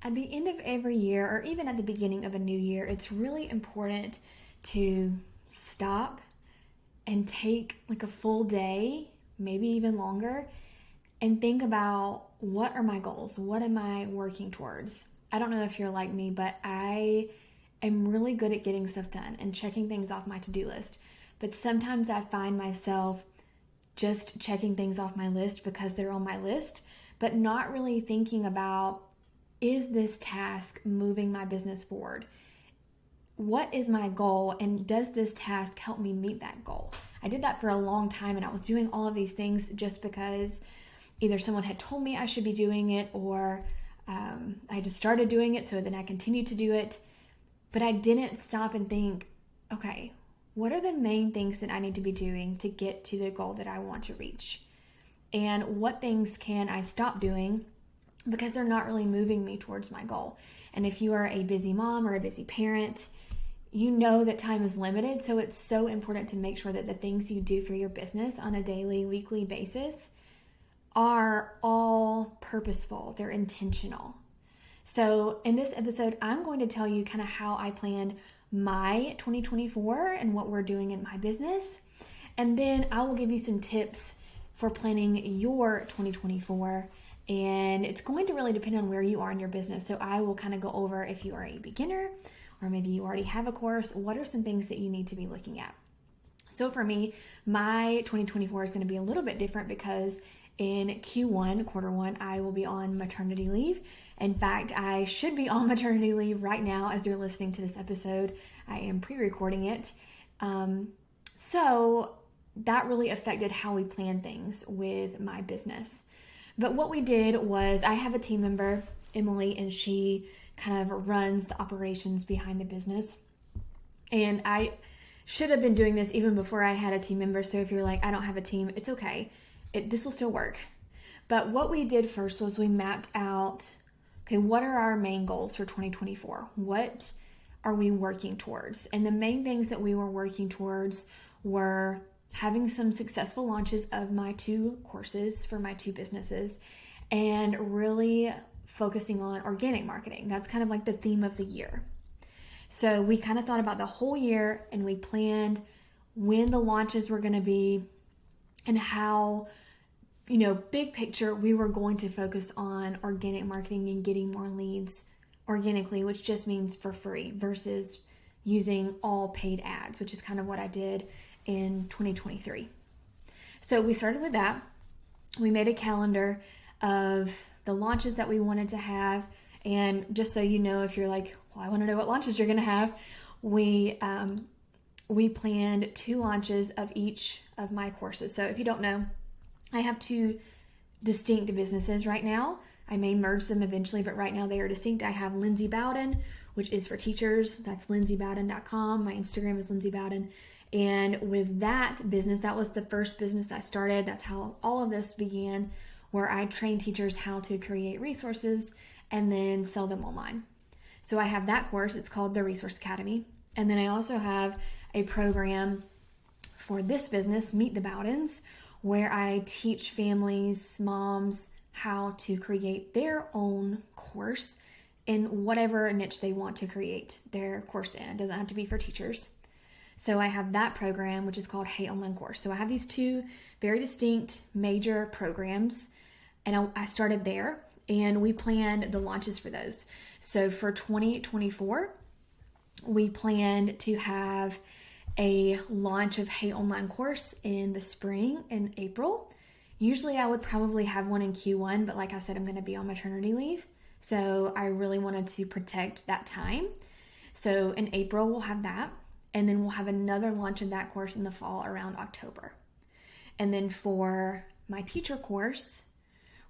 At the end of every year, or even at the beginning of a new year, it's really important to stop and take like a full day, maybe even longer, and think about, what are my goals? What am I working towards? I don't know if you're like me, but I am really good at getting stuff done and checking things off my to-do list. But sometimes I find myself just checking things off my list because they're on my list, but not really thinking about, is this task moving my business forward? What is my goal, and does this task help me meet that goal? I did that for a long time, and I was doing all of these things just because either someone had told me I should be doing it, or I just started doing it, so then I continued to do it. But I didn't stop and think, okay, what are the main things that I need to be doing to get to the goal that I want to reach? And what things can I stop doing because they're not really moving me towards my goal? And if you are a busy mom or a busy parent, you know that time is limited. So it's so important to make sure that the things you do for your business on a daily, weekly basis are all purposeful. They're intentional. So in this episode, I'm going to tell you kind of how I planned my 2024 and what we're doing in my business. And then I will give you some tips for planning your 2024. And it's going to really depend on where you are in your business. So I will kind of go over, if you are a beginner or maybe you already have a course, what are some things that you need to be looking at? So for me, my 2024 is going to be a little bit different because in Q1, quarter one, I will be on maternity leave. In fact, I should be on maternity leave right now as you're listening to this episode. I am pre-recording it. So that really affected how we plan things with my business. But what we did was, I have a team member, Emily, and she kind of runs the operations behind the business. And I should have been doing this even before I had a team member. So if you're like, I don't have a team, it's okay. This will still work. But what we did first was we mapped out, okay, what are our main goals for 2024? What are we working towards? And the main things that we were working towards were having some successful launches of my 2 courses for my 2 businesses, and really focusing on organic marketing. That's kind of like the theme of the year. So we kind of thought about the whole year, and we planned when the launches were going to be and how, big picture, we were going to focus on organic marketing and getting more leads organically, which just means for free, versus using all paid ads, which is kind of what I did in 2023. So we started with that. We made a calendar of the launches that we wanted to have. And just so you know, if you're like, well, I want to know what launches you're going to have, we planned 2 launches of each of my courses. So if you don't know, I have 2 distinct businesses right now. I may merge them eventually, but right now they are distinct. I have Lindsay Bowden, which is for teachers. That's lindsaybowden.com. My Instagram is Lindsay Bowden. And with that business, that was the first business I started. That's how all of this began, where I train teachers how to create resources and then sell them online. So I have that course. It's called the Resource Academy. And then I also have a program for this business, Meet the Bowdens, where I teach families, moms, how to create their own course in whatever niche they want to create their course in. It doesn't have to be for teachers. So I have that program, which is called Hey Online Course. So I have these 2 very distinct major programs, and I started there, and we planned the launches for those. So for 2024, we planned to have a launch of Hey Online Course in the spring in April. Usually I would probably have one in Q1, but like I said, I'm going to be on maternity leave. So I really wanted to protect that time. So in April, we'll have that. And then we'll have another launch of that course in the fall around October. And then for my teacher course,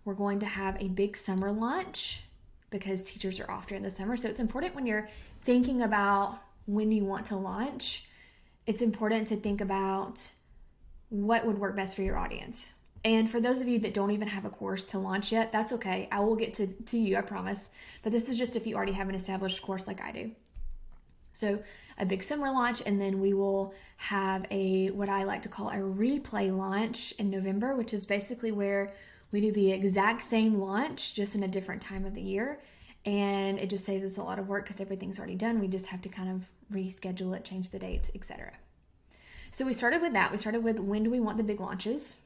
we're going to have a big summer launch because teachers are off during the summer. So it's important when you're thinking about when you want to launch, it's important to think about what would work best for your audience. And for those of you that don't even have a course to launch yet, that's okay. I will get to you, I promise. But this is just if you already have an established course like I do. So a big summer launch, and then we will have what I like to call a replay launch in November, which is basically where we do the exact same launch, just in a different time of the year. and it just saves us a lot of work because everything's already done. We just have to kind of reschedule it, change the dates, etc. So we started with that. We started with when do we want the big launches?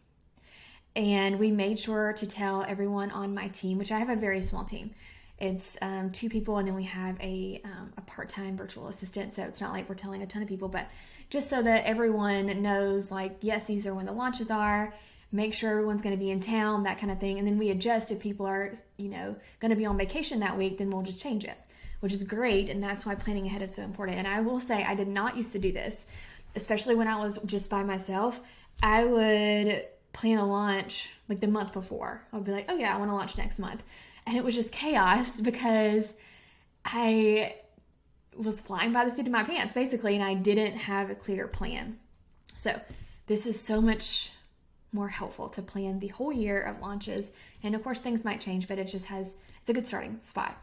And we made sure to tell everyone on my team, which I have a very small team. It's 2 people, and then we have a part-time virtual assistant. So it's not like we're telling a ton of people, but just so that everyone knows, like, yes, these are when the launches are. Make sure everyone's going to be in town, that kind of thing. And then we adjust if people are, going to be on vacation that week, then we'll just change it, which is great. And that's why planning ahead is so important. And I will say, I did not used to do this, especially when I was just by myself. I would plan a launch like the month before. I'd be like, oh yeah, I want to launch next month. And it was just chaos because I was flying by the seat of my pants, basically, and I didn't have a clear plan. So this is so much more helpful to plan the whole year of launches. And of course, things might change, but it's a good starting spot.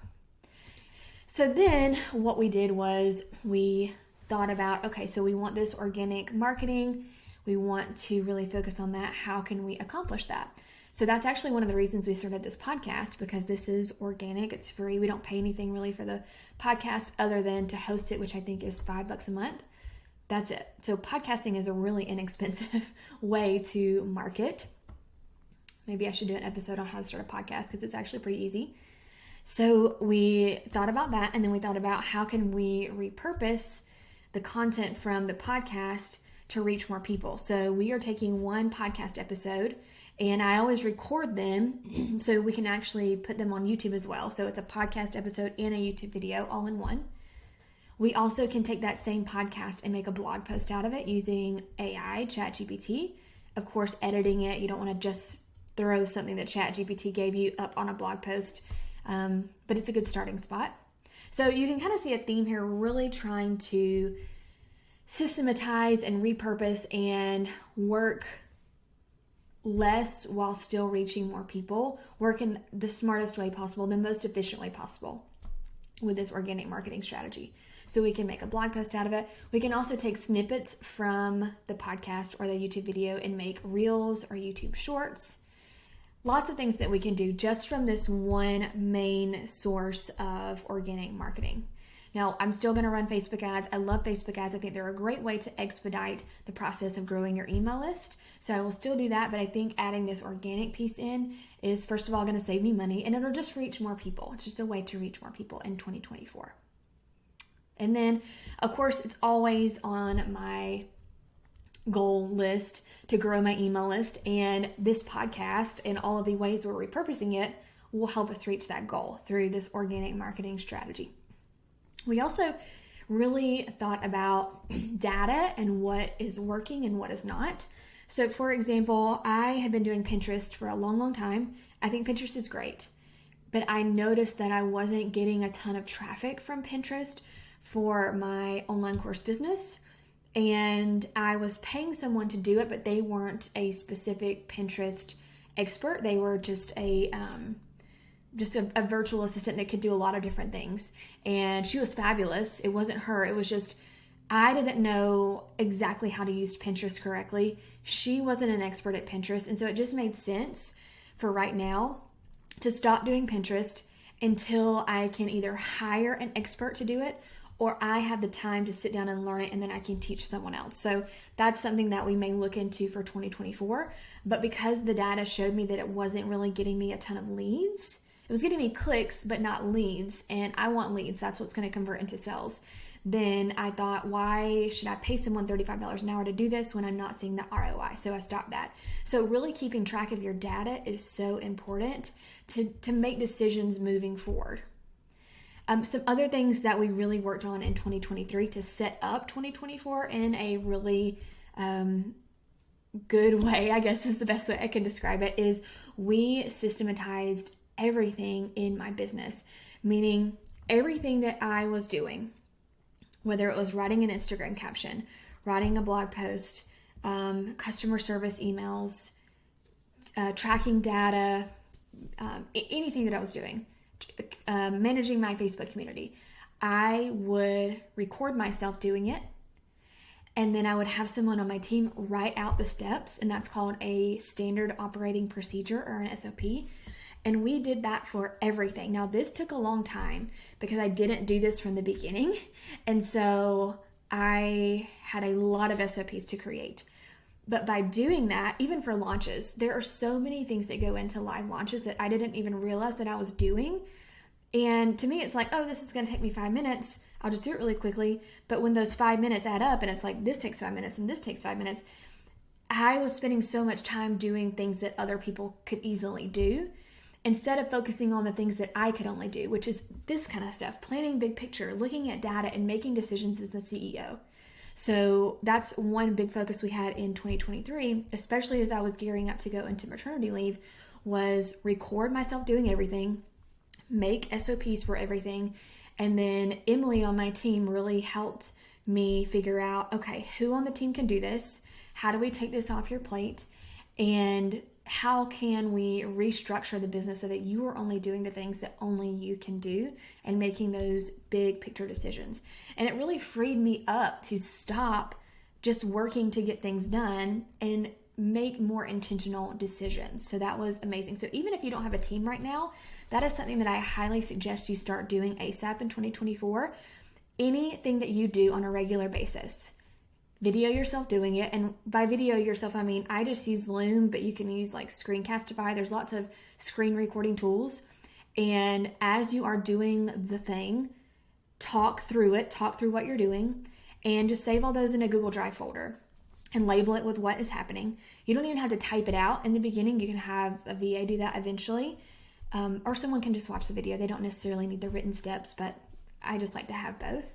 So then what we did was we thought about, okay, so we want this organic marketing. We want to really focus on that. How can we accomplish that? So that's actually one of the reasons we started this podcast, because this is organic. It's free. We don't pay anything really for the podcast other than to host it, which I think is $5 a month. That's it. So podcasting is a really inexpensive way to market. Maybe I should do an episode on how to start a podcast because it's actually pretty easy. So we thought about that, and then we thought about how can we repurpose the content from the podcast to reach more people. So we are taking one podcast episode, and I always record them so we can actually put them on YouTube as well. So it's a podcast episode and a YouTube video all in one. We also can take that same podcast and make a blog post out of it using AI, ChatGPT. Of course, editing it, you don't want to just throw something that ChatGPT gave you up on a blog post, but it's a good starting spot. So you can kind of see a theme here, really trying to systematize and repurpose and work less while still reaching more people, work in the smartest way possible, the most efficient way possible with this organic marketing strategy. So we can make a blog post out of it. We can also take snippets from the podcast or the YouTube video and make reels or YouTube shorts. Lots of things that we can do just from this one main source of organic marketing. Now, I'm still going to run Facebook ads. I love Facebook ads. I think they're a great way to expedite the process of growing your email list. So I will still do that, but I think adding this organic piece in is, first of all, going to save me money, and it'll just reach more people. It's just a way to reach more people in 2024. And then, of course, it's always on my goal list to grow my email list, and this podcast and all of the ways we're repurposing it will help us reach that goal through this organic marketing strategy. We also really thought about data and what is working and what is not. So for example, I had been doing Pinterest for a long, long time. I think Pinterest is great, but I noticed that I wasn't getting a ton of traffic from Pinterest for my online course business. And I was paying someone to do it, but they weren't a specific Pinterest expert. They were just a virtual assistant that could do a lot of different things. And she was fabulous. It wasn't her. It was just, I didn't know exactly how to use Pinterest correctly. She wasn't an expert at Pinterest. And so it just made sense for right now to stop doing Pinterest until I can either hire an expert to do it, or I have the time to sit down and learn it, and then I can teach someone else. So that's something that we may look into for 2024. But because the data showed me that it wasn't really getting me a ton of leads, it was getting me clicks, but not leads. And I want leads. That's what's going to convert into sales. Then I thought, why should I pay someone $35 an hour to do this when I'm not seeing the ROI? So I stopped that. So really keeping track of your data is so important to make decisions moving forward. Some other things that we really worked on in 2023 to set up 2024 in a really good way, I guess is the best way I can describe it, is we systematized everything in my business, meaning everything that I was doing, whether it was writing an Instagram caption, writing a blog post, customer service emails, tracking data, anything that I was doing, managing my Facebook community. I would record myself doing it, and then I would have someone on my team write out the steps, and that's called a standard operating procedure or an SOP. And we did that for everything. Now, this took a long time because I didn't do this from the beginning. And so I had a lot of SOPs to create. But by doing that, even for launches, there are so many things that go into live launches that I didn't even realize that I was doing. And to me, it's like, oh, this is going to take me 5 minutes. I'll just do it really quickly. But when those 5 minutes add up and it's like, this takes 5 minutes and this takes 5 minutes, I was spending so much time doing things that other people could easily do instead of focusing on the things that I could only do, which is this kind of stuff, planning big picture, looking at data and making decisions as a CEO. So that's one big focus we had in 2023, especially as I was gearing up to go into maternity leave, was record myself doing everything, make SOPs for everything. And then Emily on my team really helped me figure out, okay, who on the team can do this? How do we take this off your plate? And how can we restructure the business so that you are only doing the things that only you can do and making those big picture decisions? And it really freed me up to stop just working to get things done and make more intentional decisions. So that was amazing. So even if you don't have a team right now, that is something that I highly suggest you start doing ASAP in 2024. Anything that you do on a regular basis, video yourself doing it. And by video yourself, I mean, I just use Loom, but you can use like Screencastify. There's lots of screen recording tools. And as you are doing the thing, talk through it, talk through what you're doing, and just save all those in a Google Drive folder and label it with what is happening. You don't even have to type it out in the beginning. You can have a VA do that eventually. Or someone can just watch the video. They don't necessarily need the written steps, but I just like to have both.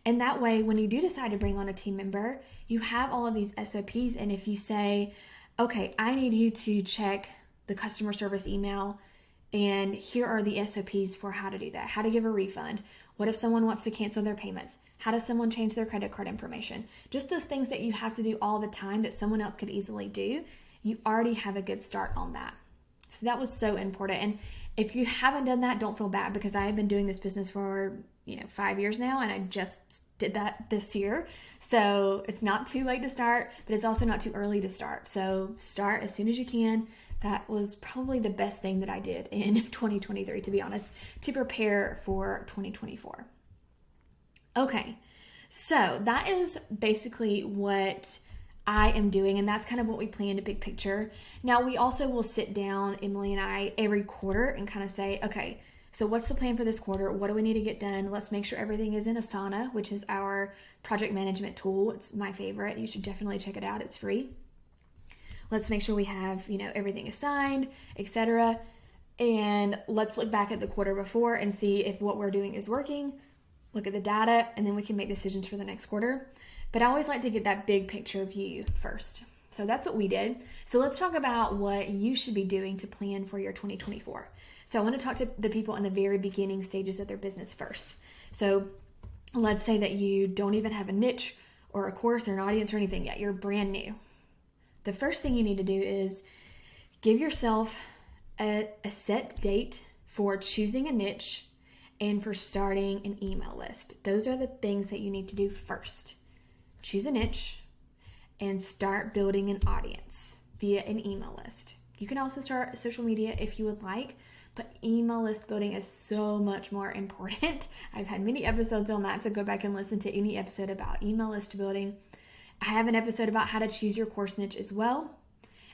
And that way, when you do decide to bring on a team member, you have all of these SOPs. And if you say, okay, I need you to check the customer service email, and here are the SOPs for how to do that, how to give a refund. What if someone wants to cancel their payments? How does someone change their credit card information? Just those things that you have to do all the time that someone else could easily do. You already have a good start on that. So that was so important. And if you haven't done that, don't feel bad, because I have been doing this business for 5 years now, and I just did that this year. So it's not too late to start, but it's also not too early to start. So start as soon as you can. That was probably the best thing that I did in 2023, to be honest, to prepare for 2024. Okay, so that is basically what I am doing, and that's kind of what we planned a big picture. Now, we also will sit down, Emily and I, every quarter and kind of say, okay, so what's the plan for this quarter? What do we need to get done? Let's make sure everything is in Asana, which is our project management tool. It's my favorite. You should definitely check it out. It's free. Let's make sure we have, everything assigned, etc. And let's look back at the quarter before and see if what we're doing is working. Look at the data, and then we can make decisions for the next quarter. But I always like to get that big picture view first. So that's what we did. So let's talk about what you should be doing to plan for your 2024. So I want to talk to the people in the very beginning stages of their business first. So let's say that you don't even have a niche or a course or an audience or anything yet. You're brand new. The first thing you need to do is give yourself a set date for choosing a niche and for starting an email list. Those are the things that you need to do first. Choose a niche and start building an audience via an email list. You can also start social media if you would like, but email list building is so much more important. I've had many episodes on that, so go back and listen to any episode about email list building. I have an episode about how to choose your course niche as well.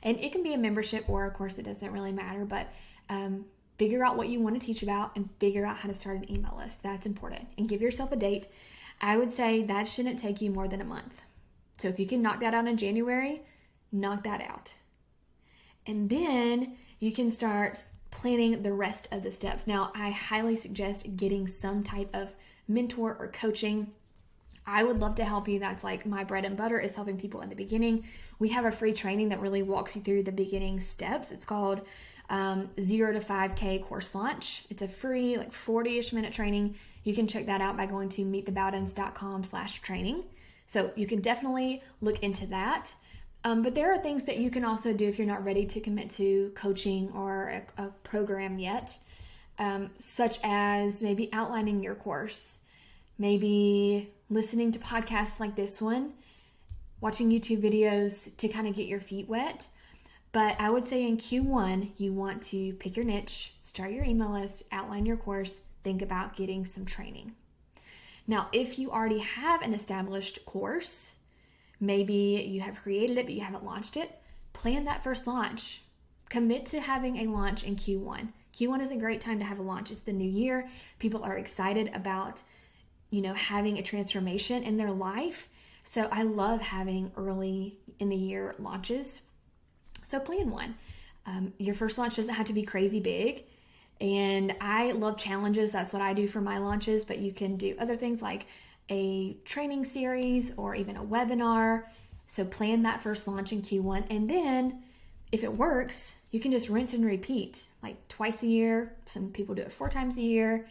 And it can be a membership or a course, it doesn't really matter, but figure out what you want to teach about and figure out how to start an email list. That's important. And give yourself a date. I would say that shouldn't take you more than a month. So if you can knock that out in January, knock that out. And then you can start planning the rest of the steps. Now, I highly suggest getting some type of mentor or coaching. I would love to help you. That's like my bread and butter, is helping people in the beginning. We have a free training that really walks you through the beginning steps. It's called 0 to 5K course launch. It's a free 40-ish minute training. You can check that out by going to meetthebowdens.com/training. So you can definitely look into that. But there are things that you can also do if you're not ready to commit to coaching or a program yet, such as maybe outlining your course, maybe listening to podcasts like this one, watching YouTube videos to kind of get your feet wet. But I would say in Q1, you want to pick your niche, start your email list, outline your course, think about getting some training. Now, if you already have an established course, maybe you have created it, but you haven't launched it, plan that first launch. Commit to having a launch in Q1. Q1 is a great time to have a launch. It's the new year. People are excited about, having a transformation in their life. So I love having early in the year launches. So plan one. Your first launch doesn't have to be crazy big. And I love challenges. That's what I do for my launches, but you can do other things like a training series or even a webinar. So plan that first launch in Q1. And then if it works, you can just rinse and repeat like twice a year. Some people do it 4 times a year.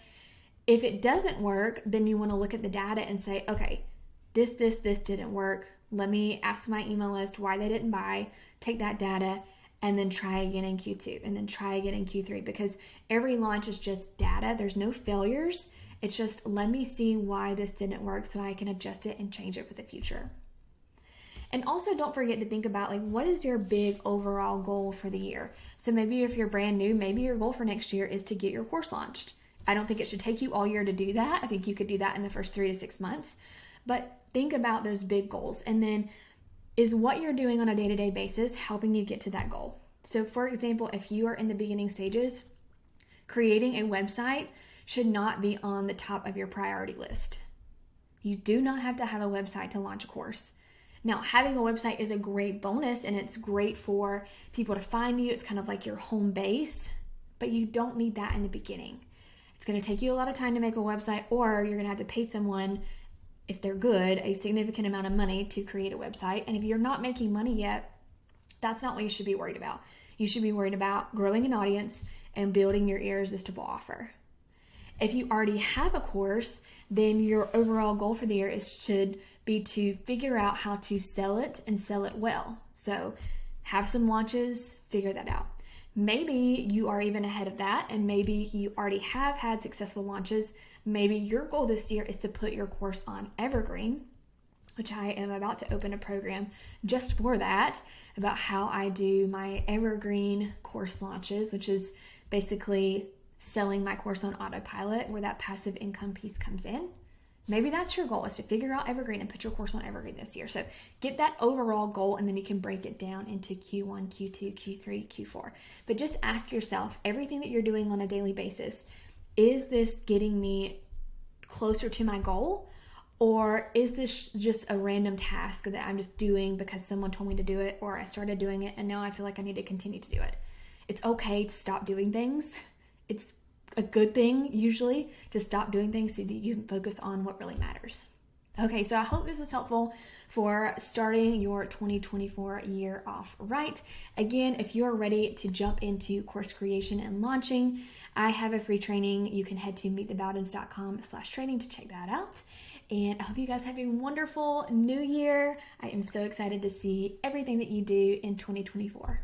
If it doesn't work, then you want to look at the data and say, okay, this didn't work. Let me ask my email list why they didn't buy, take that data, and then try again in Q2, and then try again in Q3, because every launch is just data. There's no failures. It's just, let me see why this didn't work so I can adjust it and change it for the future. And also don't forget to think about what is your big overall goal for the year? So maybe if you're brand new, maybe your goal for next year is to get your course launched. I don't think it should take you all year to do that. I think you could do that in the first 3 to 6 months, but think about those big goals. And then is what you're doing on a day-to-day basis helping you get to that goal? So for example, if you are in the beginning stages, creating a website should not be on the top of your priority list. You do not have to have a website to launch a course. Now, having a website is a great bonus and it's great for people to find you. It's kind of like your home base, but you don't need that in the beginning. It's going to take you a lot of time to make a website, or you're going to have to pay someone, if they're good, a significant amount of money to create a website. And if you're not making money yet, that's not what you should be worried about. You should be worried about growing an audience and building your irresistible offer. If you already have a course, then your overall goal for the year should be to figure out how to sell it and sell it well. So have some launches, figure that out. Maybe you are even ahead of that, and maybe you already have had successful launches. Maybe your goal this year is to put your course on Evergreen, which I am about to open a program just for that, about how I do my Evergreen course launches, which is basically selling my course on autopilot, where that passive income piece comes in. Maybe that's your goal, is to figure out Evergreen and put your course on Evergreen this year. So get that overall goal, and then you can break it down into Q1, Q2, Q3, Q4. But just ask yourself, everything that you're doing on a daily basis, is this getting me closer to my goal? Or is this just a random task that I'm just doing because someone told me to do it, or I started doing it and now I feel like I need to continue to do it? It's okay to stop doing things. It's a good thing usually to stop doing things so that you can focus on what really matters. Okay, so I hope this was helpful for starting your 2024 year off right. Again, if you're ready to jump into course creation and launching, I have a free training. You can head to meetthebowdens.com/training to check that out. And I hope you guys have a wonderful new year. I am so excited to see everything that you do in 2024.